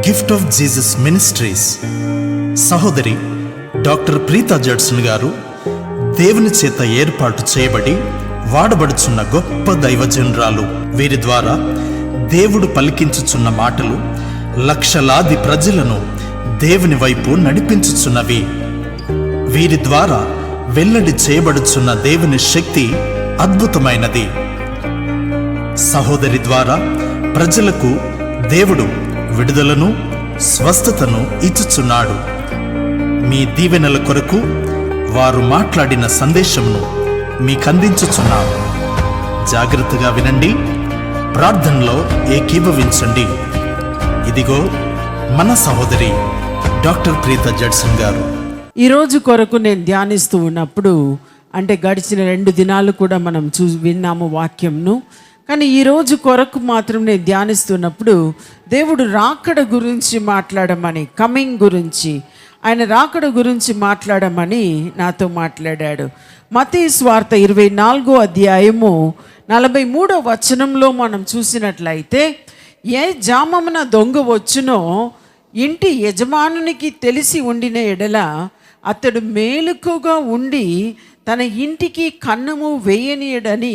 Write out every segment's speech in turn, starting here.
Gift of Jesus ministries సహోదరి doctor Preetha Judson గారు దేవుని చేత ఏర్పాటు చేయబడి వాడబడుచున్న గొప్ప దైవజనురాలు. వీరి ద్వారా దేవుడు పలికించుచున్న మాటలు లక్షలాది ప్రజలను దేవుని వైపు నడిపించుచున్నవి. వీరి ద్వారా వెల్లడి చేయబడుచున్న దేవుని శక్తి అద్భుతమైనది. సహోదరి ద్వారా ప్రజలకు దేవుడు విడుదలను, స్వస్థతను ఇచ్చుచున్నాడు. మీ దీవెనల కొరకు వారు మాట్లాడిన సందేశమును మీకందించుచున్నాము. జాగ్రత్తగా వినండి, ప్రార్థనలో ఏకీభవించండి. ఇదిగో మన సహోదరి డాక్టర్ ప్రీతా జడ్సన్ గారు. ఈరోజు కొరకు నేను ధ్యానిస్తూ ఉన్నప్పుడు, అంటే గడిచిన 2 దినాలు కూడా మనం విన్నాము వాక్యంను. కానీ ఈరోజు కొరకు మాత్రం నేను ధ్యానిస్తున్నప్పుడు దేవుడు రాకడ గురించి మాట్లాడమని, కమింగ్ గురించి, ఆయన రాకడ గురించి మాట్లాడమని నాతో మాట్లాడాడు. మత్తయి సువార్త 24వ అధ్యాయము 43వ వచనంలో మనం చూసినట్లయితే, ఏ జామమున దొంగ వచ్చునో ఇంటి యజమానునికి తెలిసి ఉండిన ఎడల అతడు మేలుకుగా ఉండి తన ఇంటికి కన్నము వేయనీయడని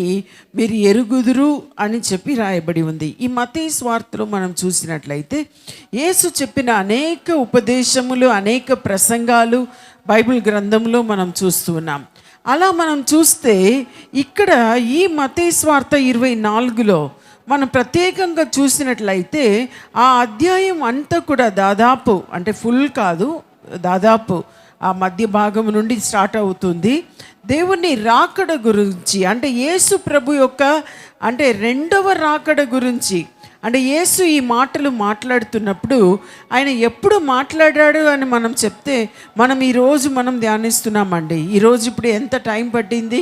మీరు ఎరుగుదురు అని చెప్పి రాయబడి ఉంది. ఈ మత్తయి సువార్తలో మనం చూసినట్లయితే యేసు చెప్పిన అనేక ఉపదేశములు, అనేక ప్రసంగాలు బైబిల్ గ్రంథంలో మనం చూస్తూ ఉన్నాం. అలా మనం చూస్తే ఇక్కడ ఈ మత్తయి సువార్త 24లో మనం ప్రత్యేకంగా చూసినట్లయితే ఆ అధ్యాయం అంతా కూడా దాదాపు, అంటే ఫుల్ కాదు, దాదాపు ఆ మధ్య భాగం నుండి స్టార్ట్ అవుతుంది. దేవుని రాకడ గురించి, అంటే యేసు ప్రభు యొక్క, అంటే 2వ రాకడ గురించి, అంటే యేసు ఈ మాటలు మాట్లాడుతున్నప్పుడు ఆయన ఎప్పుడు మాట్లాడాడు అని మనం చెప్తే, మనం ఈరోజు ధ్యానిస్తున్నామండి. ఈరోజు ఇప్పుడు ఎంత టైం పట్టింది?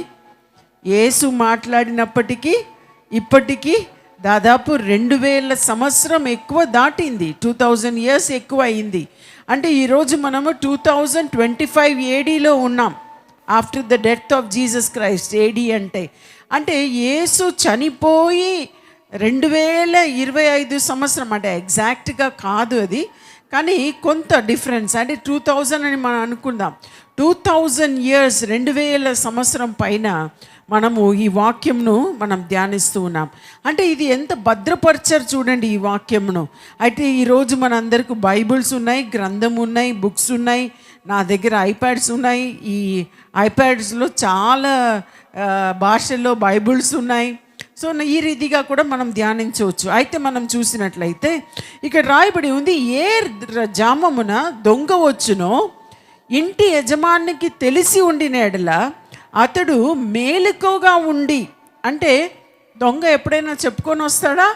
యేసు మాట్లాడినప్పటికీ ఇప్పటికీ దాదాపు 2000 సంవత్సరం ఎక్కువ దాటింది. 2000 years ఎక్కువ అయింది. అంటే ఈరోజు మనము 2025 ADలో ఉన్నాం. After the death of Jesus Christ. AD అంటే యేసు చనిపోయి 2025 సంవత్సరం, అంటే ఎగ్జాక్ట్గా కాదు అది, కానీ కొంత డిఫరెన్స్, అంటే 2000 అని మనం అనుకుందాం. 2000 years, 2000 సంవత్సరం పైన మనము ఈ వాక్యంను మనం ధ్యానిస్తూ ఉన్నాం. అంటే ఇది ఎంత భద్రపరిచారు చూడండి ఈ వాక్యంను. అయితే ఈరోజు మనందరికీ బైబిల్స్ ఉన్నాయి, గ్రంథం ఉన్నాయి, బుక్స్ ఉన్నాయి, నా దగ్గర ఐప్యాడ్స్ ఉన్నాయి. ఈ ఐప్యాడ్స్లో చాలా భాషల్లో బైబిల్స్ ఉన్నాయి. సో ఈ రీతిగా కూడా మనం ధ్యానించవచ్చు. అయితే మనం చూసినట్లయితే ఇక్కడ రాయబడి ఉంది, ఏ జామమున దొంగ వచ్చునో ఇంటి యజమానికి తెలిసి ఉండిన ఎడల అతడు మేలుకోగా ఉండి, అంటే దొంగ ఎప్పుడైనా చెప్పుకొని వస్తాడా?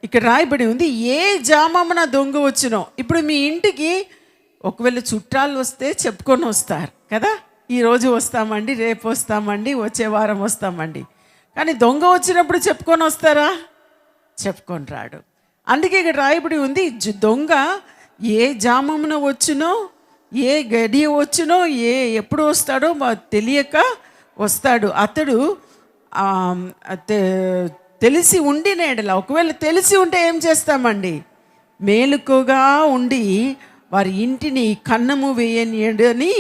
ఇక్కడ రాయబడి ఉంది, ఏ జామమున దొంగ వచ్చునో. ఇప్పుడు మీ ఇంటికి ఒకవేళ చుట్టాలు వస్తే చెప్పుకొని వస్తారు కదా, ఈరోజు వస్తామండి, రేపు వస్తామండి, వచ్చే వారం వస్తామండి. కానీ దొంగ వచ్చినప్పుడు చెప్పుకొని వస్తారా? చెప్పుకొని రాడు. అందుకే ఇక్కడ రాయబడి ఉంది, దొంగ ఏ జామమున వచ్చునో, ఏ గడియ వచ్చునో, ఎప్పుడు వస్తాడో తెలియక వస్తాడు. అతడు తెలిసి ఉండిన ఎడల, ఒకవేళ తెలిసి ఉంటే ఏం చేస్తామండి? మేలుకోగా ఉండి వారి ఇంటిని కన్నము వేయనీయడని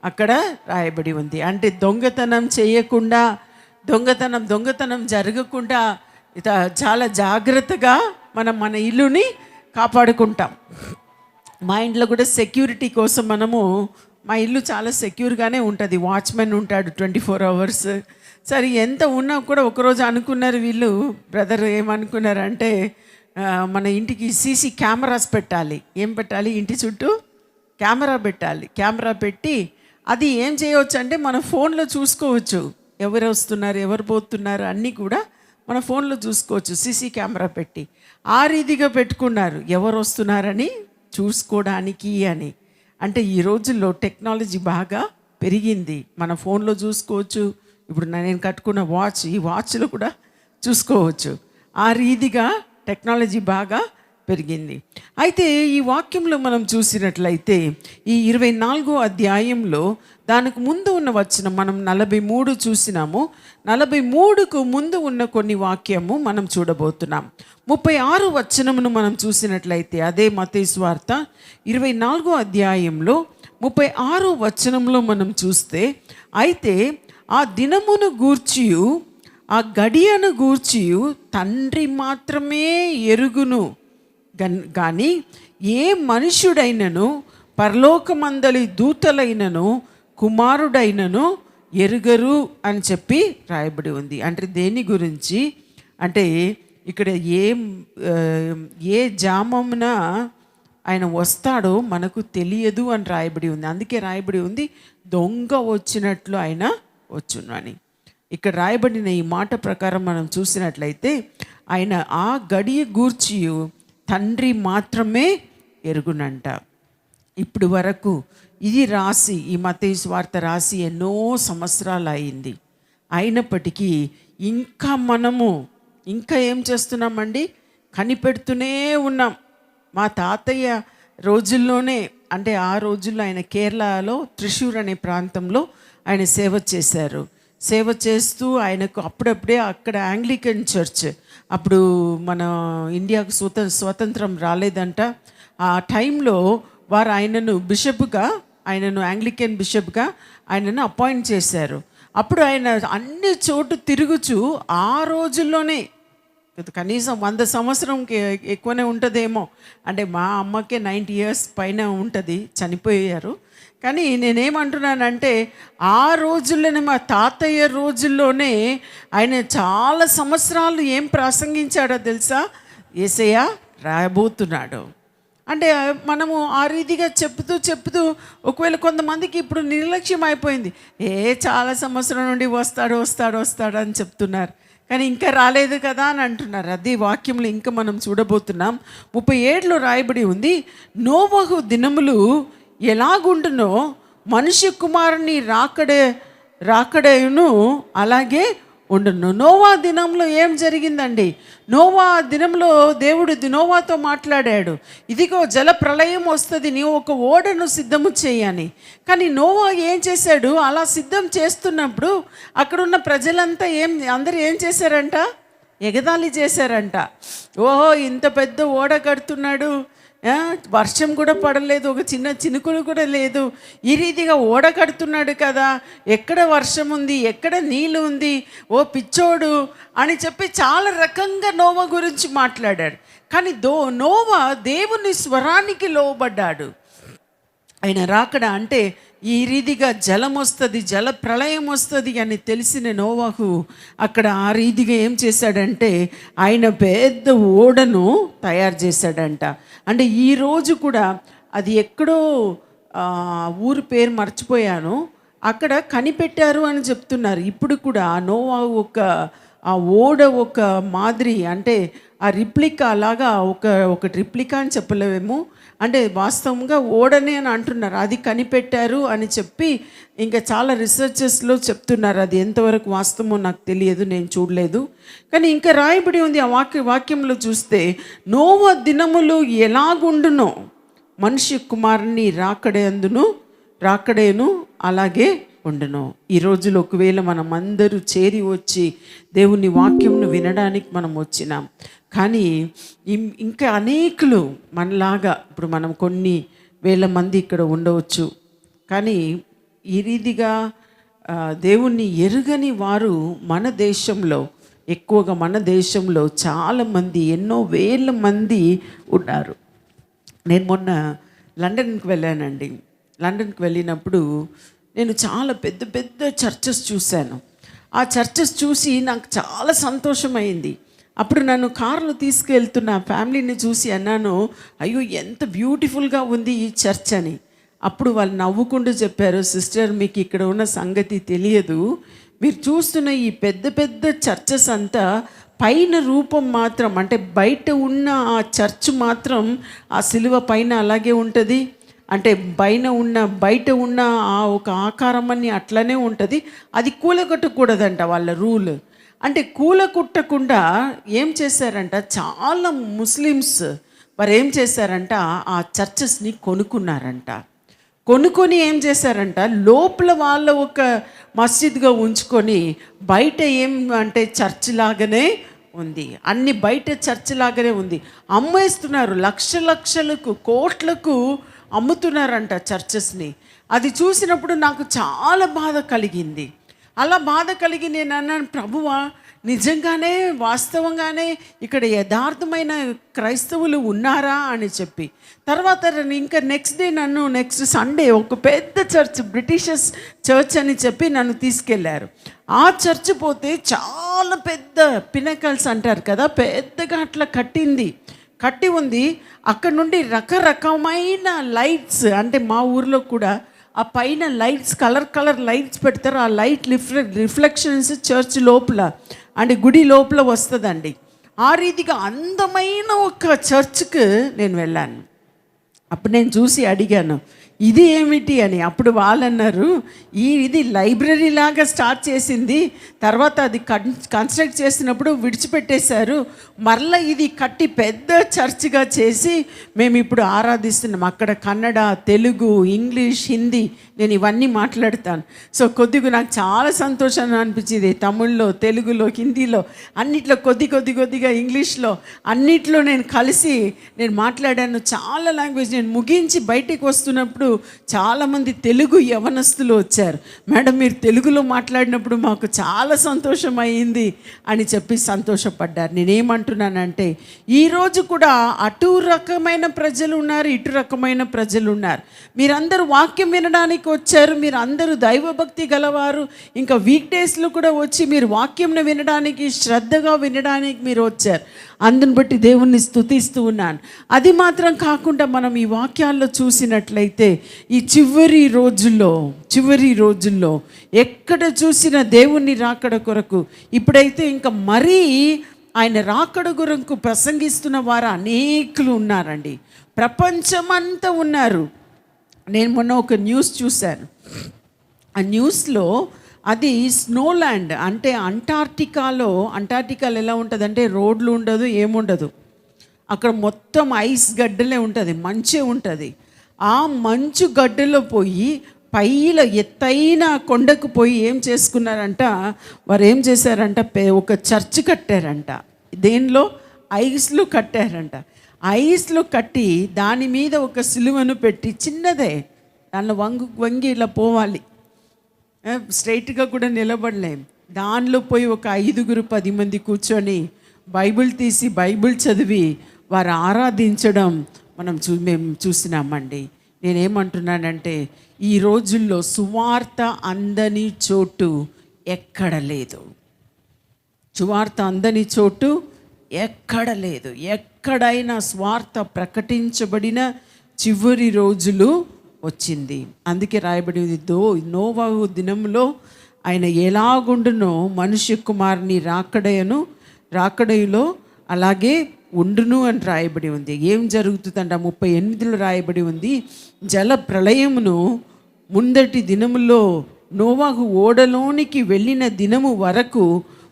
అక్కడ రాయబడి ఉంది. అంటే దొంగతనం చేయకుండా, దొంగతనం జరగకుండా చాలా జాగ్రత్తగా మనం మన ఇల్లుని కాపాడుకుంటాం. మా ఇంట్లో కూడా సెక్యూరిటీ కోసం మా ఇల్లు చాలా సెక్యూర్గానే ఉంటుంది. వాచ్మెన్ ఉంటాడు 24 hours. సరే, ఎంత ఉన్నా కూడా ఒకరోజు అనుకున్నారు వీళ్ళు, బ్రదర్ ఏమనుకున్నారంటే, మన ఇంటికి సీసీ కెమెరాస్ పెట్టాలి. ఏం పెట్టాలి? ఇంటి చుట్టూ కెమెరా పెట్టాలి. కెమెరా పెట్టి అది ఏం చేయవచ్చు అంటే మన ఫోన్లో చూసుకోవచ్చు, ఎవరు వస్తున్నారు, ఎవరు పోతున్నారు అన్నీ కూడా మన ఫోన్లో చూసుకోవచ్చు సీసీ కెమెరా పెట్టి. ఆ రీతిగా పెట్టుకున్నారు, ఎవరు వస్తున్నారని చూసుకోవడానికి అని. అంటే ఈ రోజుల్లో టెక్నాలజీ బాగా పెరిగింది, మన ఫోన్లో చూసుకోవచ్చు. ఇప్పుడు నేను కట్టుకున్న వాచ్, ఈ వాచ్లో కూడా చూసుకోవచ్చు. ఆ రీతిగా టెక్నాలజీ బాగా పెరిగింది. అయితే ఈ వాక్యంలో మనం చూసినట్లయితే ఈ 24వ అధ్యాయంలో దానికి ముందు ఉన్న వచనం మనం 43 చూసినాము. 43కు ముందు ఉన్న కొన్ని వాక్యము మనం చూడబోతున్నాం. 36 వచనమును మనం చూసినట్లయితే అదే మత్తయి సువార్త 24వ అధ్యాయంలో 36 వచనంలో మనం చూస్తే, అయితే ఆ దినమును గూర్చియు ఆ గడియను గూర్చియు తండ్రి మాత్రమే ఎరుగును కానీ ఏ మనుష్యుడైనను పరలోకమందలి దూతలైనను కుమారుడైనను ఎరుగరు అని చెప్పి రాయబడి ఉంది. అంటే దేని గురించి అంటే ఇక్కడ ఏ జామమున ఆయన వస్తాడో మనకు తెలియదు అని రాయబడి ఉంది. అందుకే రాయబడి ఉంది దొంగ వచ్చినట్లు ఆయన వచ్చును అని. ఇక్కడ రాయబడిన ఈ మాట ప్రకారం మనం చూసినట్లయితే ఆయన ఆ గడియ గూర్చియు తండ్రి మాత్రమే ఎరుగునంట. ఇప్పుడు వరకు ఇది రాసి ఈ మత్తయి సువార్త రాసి ఎన్నో సంవత్సరాలు అయింది. అయినప్పటికీ మనము ఇంకా ఏం చేస్తున్నామండి, కనిపెడుతూనే ఉన్నాం. మా తాతయ్య రోజుల్లోనే, అంటే ఆ రోజుల్లో ఆయన కేరళలో త్రిశూర్ అనే ప్రాంతంలో ఆయన సేవ చేశారు. సేవ చేస్తూ ఆయనకు అప్పుడప్పుడే అక్కడ యాంగ్లికన్ చర్చ్, అప్పుడు మన ఇండియాకు స్వతంత్రం రాలేదంట. ఆ టైంలో వారు ఆయనను యాంగ్లికన్ బిషప్గా ఆయనను అపాయింట్ చేశారు. అప్పుడు ఆయన అన్ని చోటు తిరుగుచూ ఆ రోజుల్లోనే కనీసం 100 సంవత్సరంకి ఎక్కువనే ఉంటుందేమో, అంటే మా అమ్మకే 90 years పైన ఉంటుంది, చనిపోయారు. కానీ నేనేమంటున్నానంటే ఆ రోజుల్లోనే, మా తాతయ్య రోజుల్లోనే ఆయన చాలా సంవత్సరాలు ఏం ప్రసంగించాడో తెలుసా, యేసయ్య రాబోతున్నాడు అంటే. మనము ఆ రీతిగా చెప్తూ ఒకవేళ కొంతమందికి ఇప్పుడు నిర్లక్ష్యం అయిపోయింది, చాలా సంవత్సరం నుండి వస్తాడు అని చెప్తున్నారు, కానీ ఇంకా రాలేదు కదా అని అంటున్నారు. అది వాక్యంలో ఇంకా మనం చూడబోతున్నాం. 37లో రాయబడి ఉంది, నోవహు దినములు ఎలాగుండునో మనుష్య కుమారుని రాకడేను అలాగే ఉండును. నోవా దినంలో ఏం జరిగిందండి? నోవా దినంలో దేవుడు నోవాతో మాట్లాడాడు, ఇదిగో జల ప్రళయం వస్తుంది, నీవు ఒక ఓడను సిద్ధము చేయని. కానీ నోవా ఏం చేశాడు? అలా సిద్ధం చేస్తున్నప్పుడు అక్కడున్న ప్రజలంతా అందరూ ఏం చేశారంట? ఎగతాళి చేశారంట. ఓహో, ఇంత పెద్ద ఓడ కడుతున్నాడు, వర్షం కూడా పడలేదు, ఒక చిన్న చినుకులు కూడా లేదు, ఈ రీతిగా ఓడ కడుతున్నాడు కదా, ఎక్కడ వర్షం ఉంది, ఎక్కడ నీళ్ళు ఉంది, ఓ పిచ్చోడు అని చెప్పి చాలా రకంగా నోవా గురించి మాట్లాడాడు. కానీ నోవా దేవుని స్వరానికి లోబడ్డాడు. ఆయన రాకడ అంటే ఈ రీతిగా జలం వస్తుంది, జల ప్రళయం వస్తుంది అని తెలిసిన నోవాహు అక్కడ ఆ రీతిగా ఏం చేశాడంటే ఆయన పెద్ద ఓడను తయారు చేశాడంట. అంటే ఈరోజు కూడా అది ఎక్కడో ఊరి పేరు మర్చిపోయాను, అక్కడ కనిపెట్టారు అని చెప్తున్నారు. ఇప్పుడు కూడా నోవాహు ఆ ఓడ ఒక మాదిరి, అంటే ఆ రిప్లికా లాగా ఒక రిప్లికా అని చెప్పలేమేమో, అంటే వాస్తవంగా ఓడనే అని అంటున్నారు, అది కనిపెట్టారు అని చెప్పి ఇంకా చాలా రీసెర్చెస్లో చెప్తున్నారు. అది ఎంతవరకు వాస్తవమో నాకు తెలియదు, నేను చూడలేదు. కానీ ఇంకా రాయబడి ఉంది ఆ వాక్యంలో చూస్తే, నోవా దినములు ఎలాగుండునో మనిషి కుమారుని రాకడేను అలాగే ఉండును. ఈ రోజులో ఒకవేళ మనం అందరూ చేరి వచ్చి దేవుని వాక్యంను వినడానికి మనం వచ్చినాం, కానీ ఇంకా అనేకులు మనలాగా, ఇప్పుడు మనం కొన్ని వేల మంది ఇక్కడ ఉండవచ్చు, కానీ ఈ రీతిగా దేవుణ్ణి ఎరుగని వారు ఎక్కువగా మన దేశంలో చాలామంది, ఎన్నో వేల మంది ఉన్నారు. నేను మొన్న లండన్కి వెళ్ళానండి. లండన్కి వెళ్ళినప్పుడు నేను చాలా పెద్ద పెద్ద చర్చెస్ చూశాను. ఆ చర్చెస్ చూసి నాకు చాలా సంతోషమైంది. అప్పుడు నన్ను కారులో తీసుకెళ్తున్న ఫ్యామిలీని చూసి అన్నాను, అయ్యో ఎంత బ్యూటిఫుల్గా ఉంది ఈ చర్చ్ అని. అప్పుడు వాళ్ళు నవ్వుకుంటూ చెప్పారు, సిస్టర్ మీకు ఇక్కడ ఉన్న సంగతి తెలియదు, మీరు చూస్తున్న ఈ పెద్ద పెద్ద చర్చెస్ అంతా పైన రూపం మాత్రం, అంటే బయట ఉన్న ఆ చర్చ్ మాత్రం ఆ సిలువ పైన అలాగే ఉంటుంది, అంటే బయట ఉన్న ఆ ఒక ఆకారం అన్ని అట్లనే ఉంటుంది, అది కూలగొట్టకూడదంట వాళ్ళ రూల్. అంటే కూలగొట్టకుండా ఏం చేశారంట, చాలా ముస్లిమ్స్ వారు ఏం చేశారంట, ఆ చర్చెస్ని కొనుక్కున్నారంట. కొనుక్కొని ఏం చేశారంట, లోపల వాళ్ళ ఒక మస్జిద్గా ఉంచుకొని బయట ఏం అంటే చర్చ్ లాగానే ఉంది, అన్ని బయట చర్చ్ లాగానే ఉంది, అమ్మేస్తున్నారు. లక్షలకు కోట్లకు అమ్ముతున్నారంట చర్చెస్ని. అది చూసినప్పుడు నాకు చాలా బాధ కలిగింది. అలా బాధ కలిగి నేను అన్నాను, ప్రభువా నిజంగానే వాస్తవంగానే ఇక్కడ యథార్థమైన క్రైస్తవులు ఉన్నారా అని చెప్పి. తర్వాత ఇంకా నెక్స్ట్ డే నెక్స్ట్ సండే ఒక పెద్ద చర్చ్, బ్రిటిషర్స్ చర్చ్ అని చెప్పి నన్ను తీసుకెళ్లారు. ఆ చర్చ్ పోతే చాలా పెద్ద పినకల్స్ అంటారు కదా, పెద్దగా అట్లా కట్టి ఉంది. అక్కడ నుండి రకరకమైన లైట్స్, అంటే మా ఊర్లో కూడా ఆ పైన లైట్స్, కలర్ లైట్స్ పెడతారు. ఆ లైట్ రిఫ్లెక్షన్స్ చర్చ్ లోపల అంటే గుడి లోపల వస్తుందండి. ఆ రీతిగా అందమైన ఒక చర్చ్కి నేను వెళ్ళాను. అప్పుడు నేను చూసి అడిగాను, ఇది ఏమిటి అని. అప్పుడు వాళ్ళు అన్నారు, ఇది లైబ్రరీ లాగా స్టార్ట్ చేసింది, తర్వాత అది కన్స్ట్రక్ట్ చేసినప్పుడు విడిచిపెట్టేశారు, మరలా ఇది కట్టి పెద్ద చర్చ్గా చేసి మేము ఇప్పుడు ఆరాధిస్తున్నాం. అక్కడ కన్నడ, తెలుగు, ఇంగ్లీష్, హిందీ, నేను ఇవన్నీ మాట్లాడతాను. సో కొద్దిగా నాకు చాలా సంతోషంగా అనిపించింది. తమిళ్లో, తెలుగులో, హిందీలో, అన్నిట్లో కొద్దిగా ఇంగ్లీష్లో, అన్నిట్లో నేను కలిసి నేను మాట్లాడాను. చాలా లాంగ్వేజ్. నేను ముగించి బయటికి వస్తున్నప్పుడు చాలామంది తెలుగు యవనస్తులు వచ్చారు. మేడం మీరు తెలుగులో మాట్లాడినప్పుడు మాకు చాలా సంతోషం అయింది అని చెప్పి సంతోషపడ్డారు. నేనేమంటున్నానంటే ఈరోజు కూడా అటు రకమైన ప్రజలు ఉన్నారు, ఇటు రకమైన ప్రజలు ఉన్నారు. మీరందరూ వాక్యం వినడానికి వచ్చారు, మీరు అందరూ దైవభక్తి గలవారు. ఇంకా వీక్ డేస్లో కూడా వచ్చి మీరు వాక్యంను వినడానికి, శ్రద్ధగా వినడానికి మీరు వచ్చారు. అందుని బట్టి దేవుణ్ణి స్తుతిస్తూ ఉన్నాను. అది మాత్రం కాకుండా మనం ఈ వాక్యాల్లో చూసినట్లయితే ఈ చివరి రోజుల్లో ఎక్కడ చూసిన దేవుణ్ణి రాకడ కొరకు, ఇప్పుడైతే ఇంకా మరీ ఆయన రాకడ కొరకు ప్రసంగిస్తున్న వారు అనేకులు ఉన్నారండి. ప్రపంచమంతా ఉన్నారు. నేను మొన్న ఒక న్యూస్ చూశాను. ఆ న్యూస్లో అది స్నోల్యాండ్ అంటే అంటార్టికాలో ఎలా ఉంటుందంటే రోడ్లు ఉండదు, ఏముండదు, అక్కడ మొత్తం ఐస్ గడ్డలే ఉంటుంది, మంచే ఉంటుంది. ఆ మంచు గడ్డలో పోయి పైల ఎత్తైన కొండకు పోయి ఏం చేసుకున్నారంట, వారు ఏం చేశారంట, ఒక చర్చ్ కట్టారంట. దేనిలో? ఐస్లో కట్టారంట. ఐస్లో కట్టి దాని మీద ఒక సిలువను పెట్టి, చిన్నదే, దానిలో వంగి ఇలా పోవాలి, స్ట్రైట్గా కూడా నిలబడలేం. దానిలో పోయి ఒక 5-10 మంది కూర్చొని బైబిల్ తీసి బైబిల్ చదివి వారు ఆరాధించడం మేము చూసినామండి. నేనేమంటున్నానంటే ఈ రోజుల్లో సువార్త అందని చోటు ఎక్కడ లేదు. సువార్త అందని చోటు ఎక్కడ లేదు. ఎక్కడైనా స్వార్థ ప్రకటించబడిన చివరి రోజులు వచ్చింది. అందుకే రాయబడి ఉంది, నోవహు దినంలో ఆయన ఎలాగుండునో మనుష్య కుమారుని రాకడలో అలాగే ఉండును అని రాయబడి ఉంది. ఏం జరుగుతుందంట 38లో రాయబడి ఉంది, జల ప్రళయమును ముందటి దినములో నోవహు ఓడలోనికి వెళ్ళిన దినము వరకు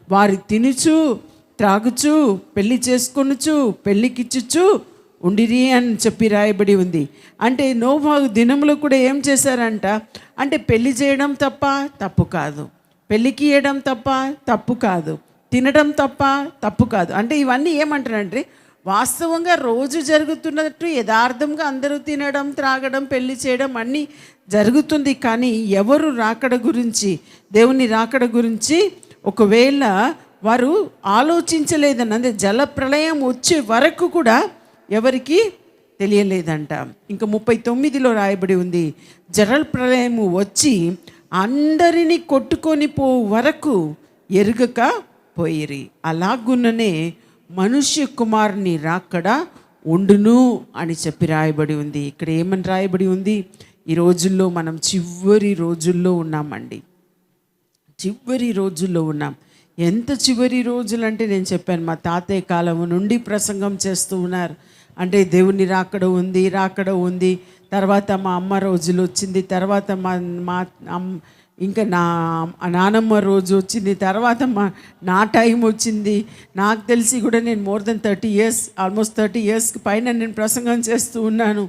వారి తినుచు త్రాగుచు పెళ్లి చేసుకొనుచు పెళ్లికిచ్చుచు ఉండిరి అని చెప్పి రాయబడి ఉంది. అంటే నోవహు దినంలో కూడా ఏం చేశారంట అంటే పెళ్లి చేయడం తప్పు కాదు, పెళ్ళికి ఇవ్వడం తప్పు కాదు, తినడం తప్పు కాదు. అంటే ఇవన్నీ ఏమంటారంటే వాస్తవంగా రోజు జరుగుతున్నట్టు యథార్థంగా అందరూ తినడం, త్రాగడం, పెళ్లి చేయడం అన్నీ జరుగుతుంది. కానీ ఎవరు రాకడ గురించి, దేవుని రాకడ గురించి ఒకవేళ వారు ఆలోచించలేదని, అంటే జల ప్రళయం వచ్చే వరకు కూడా ఎవరికి తెలియలేదంట. ఇంకా 39లో రాయబడి ఉంది, జల ప్రళయము వచ్చి అందరినీ కొట్టుకొని వరకు ఎరుగక పోయిరి. అలాగున్ననే మనుష్య కుమారుని రాకడ ఉండును అని చెప్పి రాయబడి ఉంది. ఇక్కడ ఏమని రాయబడి ఉంది? ఈ రోజుల్లో మనం చివరి రోజుల్లో ఉన్నామండి. చివరి రోజుల్లో ఉన్నాం. ఎంత చివరి రోజులు అంటే నేను చెప్పాను, మా తాతయ్య కాలం నుండి ప్రసంగం చేస్తూ ఉన్నారు. అంటే దేవుని రాకడ ఉంది. తర్వాత మా అమ్మ రోజులు వచ్చింది. తర్వాత ఇంకా నా నానమ్మ రోజు వచ్చింది, తర్వాత నా టైం వచ్చింది. నాకు తెలిసి కూడా నేను మోర్ దెన్ 30 years, ఆల్మోస్ట్ 30 yearsకి పైన నేను ప్రసంగం చేస్తూ ఉన్నాను.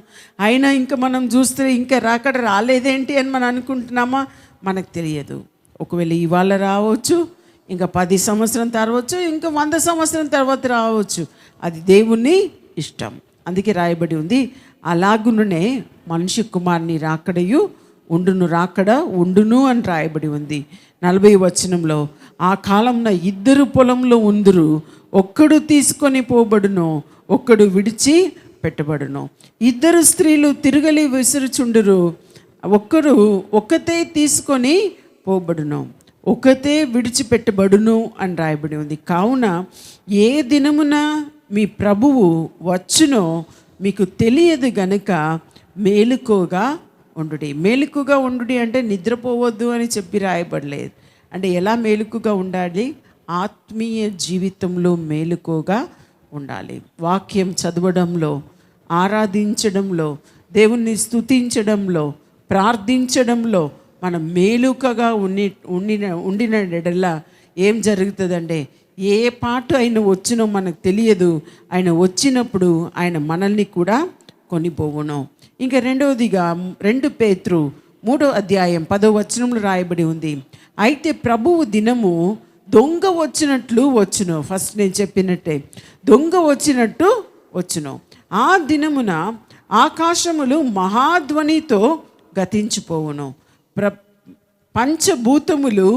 అయినా ఇంకా మనం చూస్తే ఇంకా రాకడ రాలేదేంటి అని మనం అనుకుంటున్నామా? మనకు తెలియదు. ఒకవేళ ఇవాళ రావచ్చు, ఇంకా 10 సంవత్సరం తర్వాత, ఇంకా 100 సంవత్సరం తర్వాత రావచ్చు. అది దేవుని ఇష్టం. అందుకే రాయబడి ఉంది, అలాగునే మనిషి కుమారుని రాకడయు ఉండును అని రాయబడి ఉంది. 40వ వచనంలో, ఆ కాలంలో 2 పొలంలో ఉందురు, ఒక్కడు తీసుకొని పోబడును, ఒక్కడు విడిచి పెట్టబడును. 2 స్త్రీలు తిరగలి విసురుచుండురు, ఒక్కతే తీసుకొని పోబడును, ఒకతే విడిచిపెట్టబడును అని రాయబడి ఉంది. కావున ఏ దినమున మీ ప్రభువు వచ్చునో మీకు తెలియదు గనుక మేలుకోగా ఉండుడి. మేలుకుగా ఉండుడి అంటే నిద్రపోవద్దు అని చెప్పి రాయబడలేదు. అంటే ఎలా మేలుకుగా ఉండాలి? ఆత్మీయ జీవితంలో మేలుకోగా ఉండాలి. వాక్యం చదవడంలో, ఆరాధించడంలో, దేవుణ్ణి స్తుతించడంలో, ప్రార్థించడంలో మనం మేలుకగా ఉండిన ఎడల ఏం జరుగుతుందంటే, ఏ పాట ఆయన వచ్చినో మనకు తెలియదు. ఆయన వచ్చినప్పుడు ఆయన మనల్ని కూడా కొనిపోవును. ఇంకా రెండవదిగా 2 పేతురు 3వ అధ్యాయం 10వ వచనంలో రాయబడి ఉంది, అయితే ప్రభువు దినము దొంగ వచ్చినట్లు వచ్చును. ఫస్ట్ నేను చెప్పినట్టే, దొంగ వచ్చినట్టు వచ్చును. ఆ దినమున ఆకాశములు మహాధ్వనితో గతించిపోవును, పంచభూతములు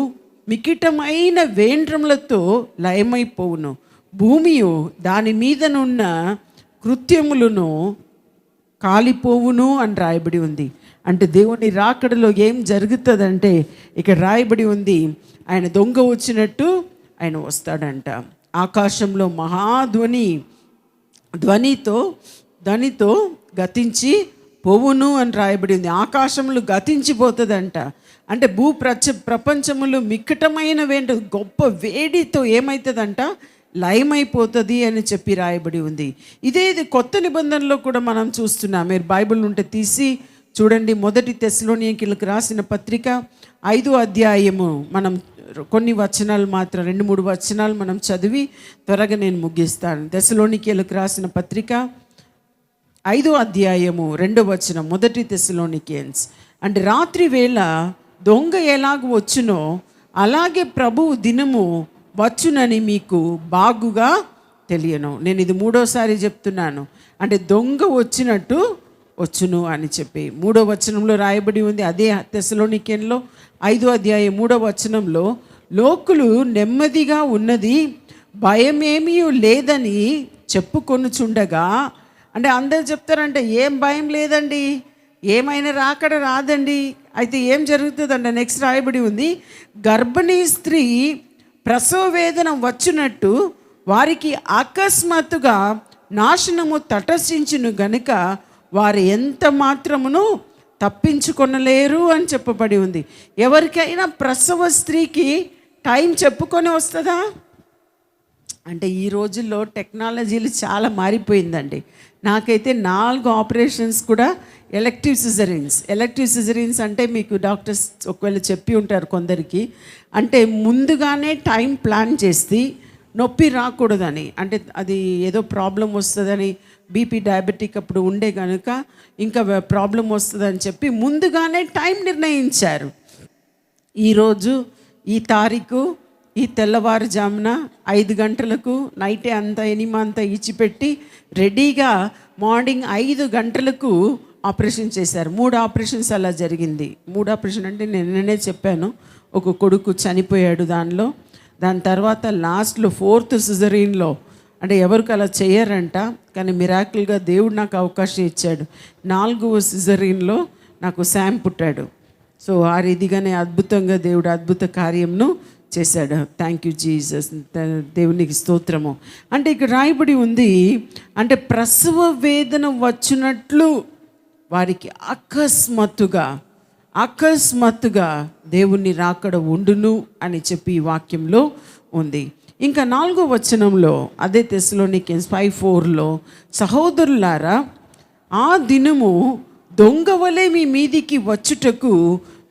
మికిటమైన వేండ్రములతో లయమైపోవును, భూమియు దాని మీదనున్న కృత్యములను కాలిపోవును అని రాయబడి ఉంది. అంటే దేవుని రాకడలో ఏం జరుగుతుందంటే, ఇక్కడ రాయబడి ఉంది, ఆయన దొంగ వచ్చినట్టు ఆయన వస్తాడంట. ఆకాశంలో ధ్వనితో గతించి పోవును అని రాయబడి ఉంది. ఆకాశములు గతించిపోతుందంట. అంటే ప్రపంచములు మిక్కటమైన గొప్ప వేడితో ఏమవుతుందంట, లయమైపోతుంది అని చెప్పి రాయబడి ఉంది. ఇది కొత్త నిబంధనలో కూడా మనం చూస్తున్నాం. మీరు బైబిల్ ఉంటే తీసి చూడండి. 1 తెస్సలోనికీయులకు రాసిన పత్రిక 5వ అధ్యాయము, మనం కొన్ని వచనాలు మాత్రం 2-3 వచనాలు మనం చదివి త్వరగా నేను ముగిస్తాను. తెస్సలోనికీయులకు రాసిన పత్రిక 5వ అధ్యాయము 2వ వచనం. 1 తెస్సలోనికీయన్స్ అంటే, రాత్రి వేళ దొంగ ఎలాగ వచ్చునో అలాగే ప్రభువు దినము వచ్చునని మీకు బాగుగా తెలియను. నేను ఇది 3వసారి చెప్తున్నాను. అంటే దొంగ వచ్చినట్టు వచ్చును అని చెప్పి 3వ వచనంలో రాయబడి ఉంది. అదే తెస్సలోనికీయుల్లో 5వ అధ్యాయం 3వ వచనంలో, లోకులు నెమ్మదిగా ఉన్నది భయమేమీ లేదని చెప్పుకొనుచుండగా, అంటే అందరు చెప్తారంటే ఏం భయం లేదండి, ఏమైనా రాకడ రాదండి. అయితే ఏం జరుగుతుందంట, నెక్స్ట్ రాయబడి ఉంది, గర్భిణీ స్త్రీ ప్రసవ వేదన వచ్చినట్టు వారికి అకస్మాత్తుగా నాశనము తటస్థించును గనుక వారు ఎంత మాత్రమును తప్పించుకొనలేరు అని చెప్పబడి ఉంది. ఎవరికైనా ప్రసవ స్త్రీకి టైం చెప్పుకొని వస్తుందా? అంటే ఈ రోజుల్లో టెక్నాలజీలు చాలా మారిపోయిందండి. నాకైతే 4 ఆపరేషన్స్ కూడా ఎలెక్టివ్ సిజరీన్స్ అంటే మీకు డాక్టర్స్ ఒకవేళ చెప్పి ఉంటారు కొందరికి, అంటే ముందుగానే టైం ప్లాన్ చేసి నొప్పి రాకూడదని, అంటే అది ఏదో ప్రాబ్లం వస్తుందని, బీపీ డయాబెటిక్ అప్పుడు ఉండే కనుక ఇంకా ప్రాబ్లం వస్తుందని చెప్పి ముందుగానే టైం నిర్ణయించారు. ఈరోజు ఈ తారీఖు ఈ తెల్లవారుజామున 5 గంటలకు నైటే అంతా ఎనిమంతా ఇచ్చిపెట్టి రెడీగా మార్నింగ్ 5 గంటలకు ఆపరేషన్ చేశారు. 3 ఆపరేషన్స్ అలా జరిగింది. 3 ఆపరేషన్ అంటే నిన్ననే చెప్పాను, ఒక కొడుకు చనిపోయాడు దాని తర్వాత లాస్ట్లో 4th సిజరీన్లో, అంటే ఎవరికి అలా చేయరంట, కానీ మిరాకిల్గా దేవుడు నాకు అవకాశం ఇచ్చాడు. 4వ సిజరీన్లో నాకు శామ్ పుట్టాడు. సో ఆ రీతిగానే అద్భుతంగా దేవుడు అద్భుత కార్యంను చేశాడు. థ్యాంక్ యూ జీసస్, దేవునికి స్తోత్రము. అంటే ఇక్కడ రాయబడి ఉంది, అంటే ప్రసవ వేదన వచ్చినట్లు వారికి అకస్మాత్తుగా దేవుని రాకడ ఉండును అని చెప్పి ఈ వాక్యంలో ఉంది. ఇంకా 4వ వచనంలో అదే తెస్సలోనికీయులు 5:4లో, సహోదరులారా, ఆ దినము దొంగవలే మీ మీదికి వచ్చుటకు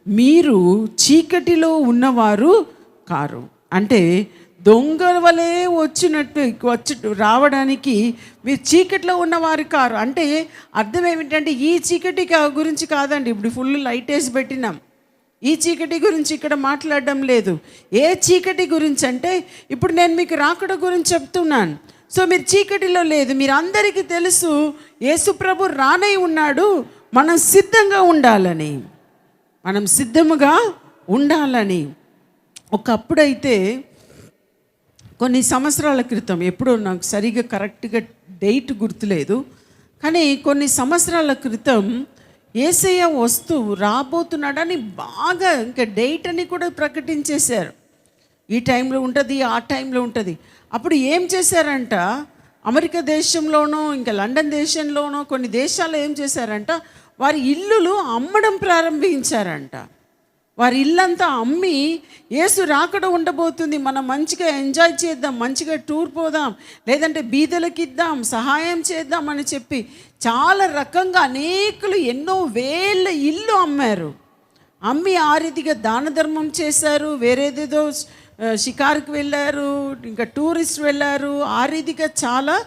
మీరు చీకటిలో ఉన్నవారు కారు. అంటే దొంగల వలె రావడానికి మీరు చీకటిలో ఉన్నవారు కారు. అంటే అర్థం ఏమిటంటే ఈ చీకటి గురించి కాదండి. ఇప్పుడు ఫుల్ లైట్ వేసి పెట్టినాం, ఈ చీకటి గురించి ఇక్కడ మాట్లాడడం లేదు. ఏ చీకటి గురించి అంటే ఇప్పుడు నేను మీకు రాకడ గురించి చెప్తున్నాను. సో మీరు చీకటిలో లేదు. మీరు అందరికీ తెలుసు యేసుప్రభు రానై ఉన్నాడు. మనం సిద్ధంగా ఉండాలని, మనం సిద్ధముగా ఉండాలని. ఒకప్పుడైతే కొన్ని సంవత్సరాల క్రితం, ఎప్పుడో నాకు సరిగ్గా కరెక్ట్గా డేట్ గుర్తులేదు, కానీ కొన్ని సంవత్సరాల క్రితం యేసయ్య రాబోతున్నాడని బాగా ఇంకా డేట్ అని కూడా ప్రకటించేశారు. ఈ టైంలో ఉంటుంది, ఆ టైంలో ఉంటుంది. అప్పుడు ఏం చేశారంట, అమెరికా దేశంలోనో ఇంకా లండన్ దేశంలోనో కొన్ని దేశాల్లో ఏం చేశారంట, వారి ఇల్లులు అమ్మడం ప్రారంభించారంట. వారి ఇల్లంతా అమ్మి యేసు రాకడ ఉండబోతుంది, మనం మంచిగా ఎంజాయ్ చేద్దాం, మంచిగా టూర్ పోదాం, లేదంటే బీదలకు ఇద్దాం, సహాయం చేద్దాం అని చెప్పి చాలా రకంగా అనేకులు ఎన్నో వేల ఇల్లు అమ్మారు. అమ్మి ఆ రీతిగా దాన ధర్మం చేశారు. వేరేదేదో షికారుకి వెళ్ళారు, ఇంకా టూరిస్ట్ వెళ్ళారు, ఆ రీతిగా చాలా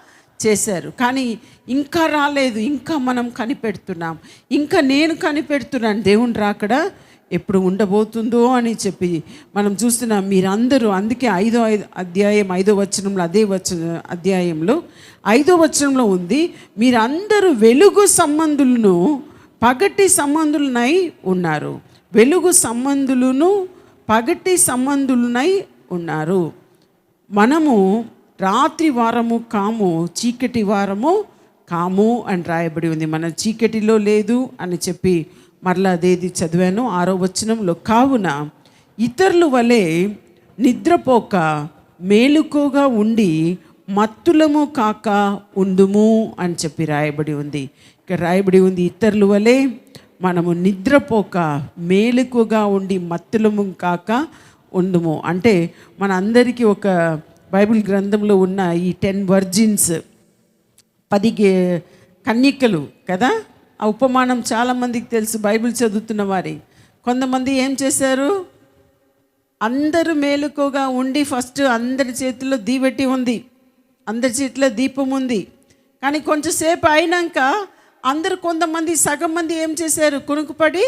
చేశారు. కానీ ఇంకా రాలేదు. ఇంకా మనం కనిపెడుతున్నాం, ఇంకా నేను కనిపెడుతున్నాను దేవుని రాకడ ఎప్పుడు ఉండబోతుందో అని చెప్పి మనం చూస్తున్నాం. మీరందరూ అందుకే 5వ అధ్యాయం 5వ వచనంలో, అదే అధ్యాయంలో 5వ వచనంలో ఉంది, మీరందరూ వెలుగు సంబంధులను పగటి సంబంధులనై ఉన్నారు. వెలుగు సంబంధులను పగటి సంబంధులనై ఉన్నారు. మనము రాత్రి వారము కాము, చీకటి వారము కాము అని రాయబడి ఉంది. మన చీకటిలో లేదు అని చెప్పి మరలా అదేది చదివాను 6వ వచనంలో. కావున ఇతరుల వలె నిద్రపోక మేలుకోగా ఉండి మత్తులము కాక ఉందుము అని చెప్పి రాయబడి ఉంది. ఇక్కడ రాయబడి ఉంది, ఇతరుల వలె మనము నిద్రపోక మేలుకోగా ఉండి మత్తులము కాక ఉందుము. అంటే మన అందరికీ ఒక బైబిల్ గ్రంథంలో ఉన్న ఈ 10 వర్జిన్స్, 10 కన్యకలు కదా, ఆ ఉపమానం చాలామందికి తెలుసు బైబిల్ చదువుతున్న వారి. కొంతమంది ఏం చేశారు, అందరూ మేలుకోగా ఉండి ఫస్ట్ అందరి చేతిలో దీవెట్టి ఉంది, అందరి చేతిలో దీపం ఉంది. కానీ కొంచెంసేపు అయినాక కొంతమంది సగం మంది ఏం చేశారు, కునుకుపడి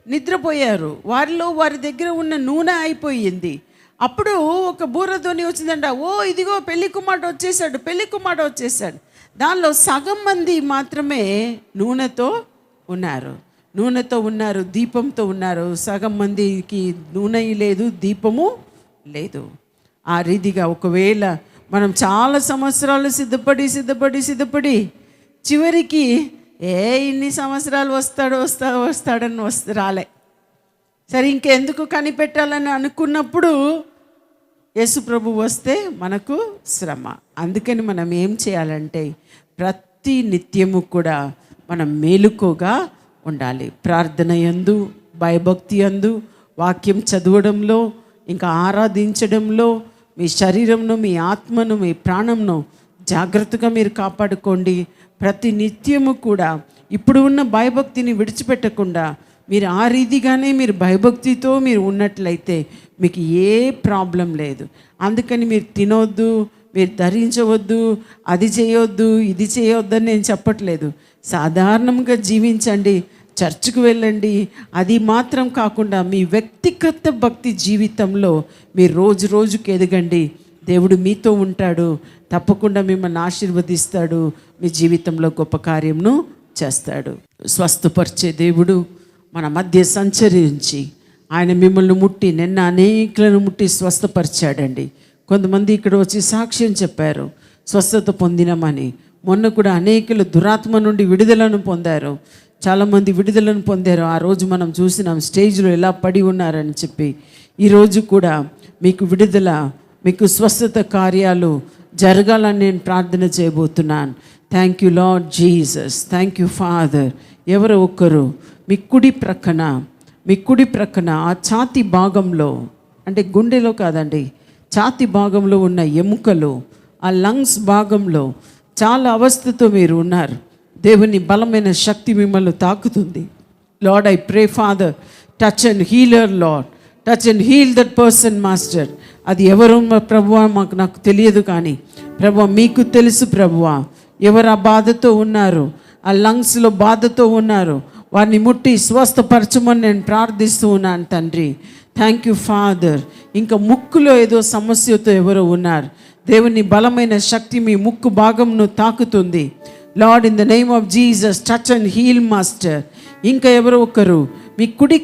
నిద్రపోయారు. వారి దగ్గర ఉన్న నూనె అయిపోయింది. అప్పుడు ఒక బూరధ్వని వచ్చిందంట, ఓ ఇదిగో పెళ్లి కుమారుడు వచ్చేసాడు. దానిలో సగం మంది మాత్రమే నూనెతో ఉన్నారు, దీపంతో ఉన్నారు. సగం మందికి నూనె లేదు, దీపము లేదు. ఆ రీతిగా ఒకవేళ మనం చాలా సంవత్సరాలు సిద్ధపడి చివరికి ఇన్ని సంవత్సరాలు వస్తాడని రాలే, సరే ఇంకెందుకు కనిపెట్టాలని అనుకున్నప్పుడు యేసు ప్రభు వస్తే మనకు శ్రమ. అందుకని మనం ఏం చేయాలంటే ప్రతి నిత్యము కూడా మనం మేలుకోగా ఉండాలి. ప్రార్థన యందు, భయభక్తి యందు, వాక్యం చదవడంలో, ఇంకా ఆరాధించడంలో మీ శరీరంను, మీ ఆత్మను, మీ ప్రాణంను జాగ్రత్తగా మీరు కాపాడుకోండి. ప్రతి నిత్యము కూడా ఇప్పుడు ఉన్న భయభక్తిని విడిచిపెట్టకుండా మీరు ఆ రీతిగానే మీరు భయభక్తితో మీరు ఉన్నట్లయితే మీకు ఏ ప్రాబ్లం లేదు. అందుకని మీరు తినొద్దు, మీరు ధరించవద్దు, అది చేయొద్దు, ఇది చేయొద్దని నేను చెప్పట్లేదు. సాధారణంగా జీవించండి, చర్చ్కు వెళ్ళండి. అది మాత్రం కాకుండా మీ వ్యక్తిగత భక్తి జీవితంలో మీరు రోజుకి ఎదగండి. దేవుడు మీతో ఉంటాడు, తప్పకుండా మిమ్మల్ని ఆశీర్వదిస్తాడు, మీ జీవితంలో గొప్ప కార్యమును చేస్తాడు. స్వస్థపరిచే దేవుడు మన మధ్య సంచరించి ఆయన మిమ్మల్ని ముట్టి, నిన్న అనేకులను ముట్టి స్వస్థపరిచాడండి. కొంతమంది ఇక్కడ వచ్చి సాక్ష్యం చెప్పారు, స్వస్థత పొందినామని. మొన్న కూడా అనేకులు దురాత్మ నుండి విడుదలను పొందారు, చాలామంది విడుదలను పొందారు. ఆ రోజు మనం చూసినాం స్టేజ్లో ఎలా పడి ఉన్నారని చెప్పి. ఈరోజు కూడా మీకు విడుదల, మీకు స్వస్థత కార్యాలు జరగాలని నేను ప్రార్థన చేయబోతున్నాను. Thank you Lord Jesus, thank you father. ఎవరో ఒక్కరు మీ కుడి ప్రక్కన ఆ ఛాతి భాగంలో, అంటే గుండెలో కాదండి, ఛాతి భాగంలో ఉన్న ఎముకలు, ఆ లంగ్స్ భాగంలో చాలా అవస్థతో మీరు ఉన్నారు. దేవుని బలమైన శక్తి మిమ్మల్ని తాకుతుంది. Lord I pray Father, touch and healer Lord, touch and heal that person master. అది ఎవరు ప్రభువా నాకు తెలియదు, కానీ ప్రభువా మీకు తెలుసు ప్రభువా. ఎవరు ఆ బాధతో ఉన్నారు, ఆ లంగ్స్లో బాధతో ఉన్నారు, వారిని ముట్టి స్వస్థపరచమని నేను ప్రార్థిస్తూ ఉన్నాను తండ్రి. Thank you father. ఇంకా ముక్కులో ఏదో సమస్యతో ఎవరో ఉన్నారు, దేవుని బలమైన శక్తి మీ ముక్కు భాగంను తాకుతుంది. Lord, in the name of Jesus touch and heal master. ఇంకా ఎవరో ఒకరు మీ కుడి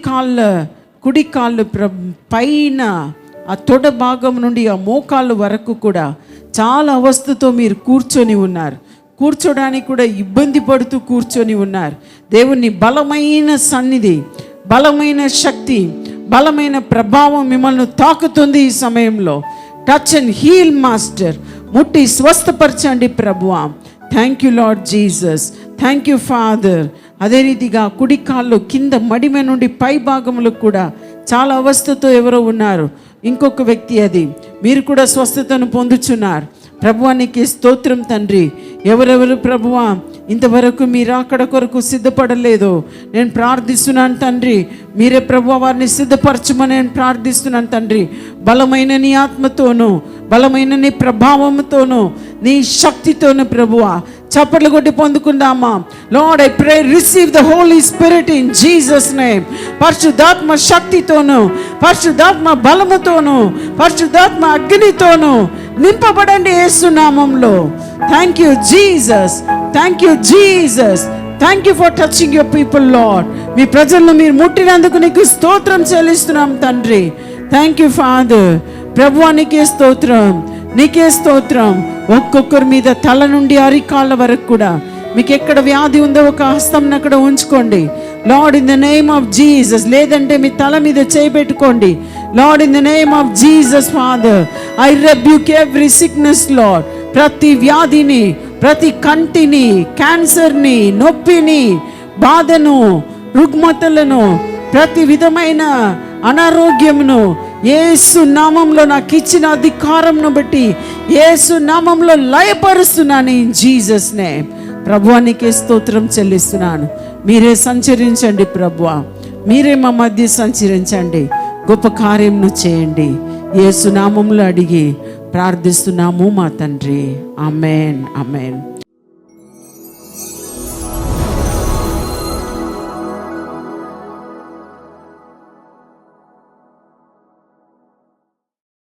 కాళ్ళు పైన ఆ తొడ భాగం నుండి ఆ మోకాళ్ళు వరకు కూడా చాలా అవస్థతో మీరు కూర్చొని ఉన్నారు, కూర్చోడానికి కూడా ఇబ్బంది పడుతూ కూర్చొని ఉన్నారు. దేవుని బలమైన సన్నిధి, బలమైన శక్తి, బలమైన ప్రభావం మిమ్మల్ని తాకుతుంది ఈ సమయంలో. Touch and heal master. ముట్టి స్వస్థపరచండి ప్రభువా. Thank you Lord Jesus. Thank you Father. అదే రీతిగా కుడి కాళ్ళు కింద మడిమ నుండి పై భాగంలో కూడా చాలా అవస్థతో ఎవరో ఉన్నారు. ఇంకొక వ్యక్తి, అది మీరు కూడా స్వస్థతను పొందుచున్నారు. ప్రభువానికి స్తోత్రం తండ్రి. ఎవరెవరు ప్రభువా ఇంతవరకు మీరు అక్కడ కొరకు సిద్ధపడలేదు, నేను ప్రార్థిస్తున్నాను తండ్రి. మీరే ప్రభువా వారిని సిద్ధపరచమని నేను ప్రార్థిస్తున్నాను తండ్రి. బలమైన నీ ఆత్మతోనూ, బలమైన నీ ప్రభావంతోనూ, నీ శక్తితోనూ ప్రభువా చప్పట్లు కొట్టి పొందుకుందామా. Lord, I pray receive the Holy Spirit in Jesus name. పరిశుద్ధాత్మ శక్తితోనూ, పరిశుద్ధాత్మ బలముతోనూ, పరిశుద్ధాత్మ అగ్నితోనూ నింపబడండి యేసు నామములో. Thank you Jesus. Thank you Jesus. Thank you for touching your people Lord. మీ ప్రజలను మీరు ముట్టినందుకు నీకు స్తోత్రం చెల్లిస్తున్నాం తండ్రి. Thank you Father. ప్రభువా నీకే స్తోత్రం, నీకే స్తోత్రం. ఒక్కొక్కరి మీద తల నుండి అరికాళ్ళ వరకు కూడా మీకు ఎక్కడ వ్యాధి ఉందో ఒక హస్తం అక్కడ ఉంచుకోండి. Lord, in the name of Jesus. లేదంటే మీ తల మీద చేయబెట్టుకోండి. Lord, in the name of Jesus Father, I rebuke every sickness Lord. ప్రతి వ్యాధిని, ప్రతి కంటిని, క్యాన్సర్ని, నొప్పిని, బాధను, రుగ్మతలను, ప్రతి విధమైన అనారోగ్యమును యేసు నామంలో నాకు ఇచ్చిన అధికారంను బట్టి యేసు నామంలో లయపరుస్తున్నాను ఇన్ జీసస్ నేమ్. ప్రభువానికి స్తోత్రం చెల్లిస్తున్నాను. మీరే సంచరించండి ప్రభువా, మీరే మా మధ్య సంచరించండి, గొప్ప కార్యంను చేయండి. యేసు నామంలో అడిగి ప్రార్థిస్తున్నాము మా తండ్రి. ఆమేన్, ఆమేన్.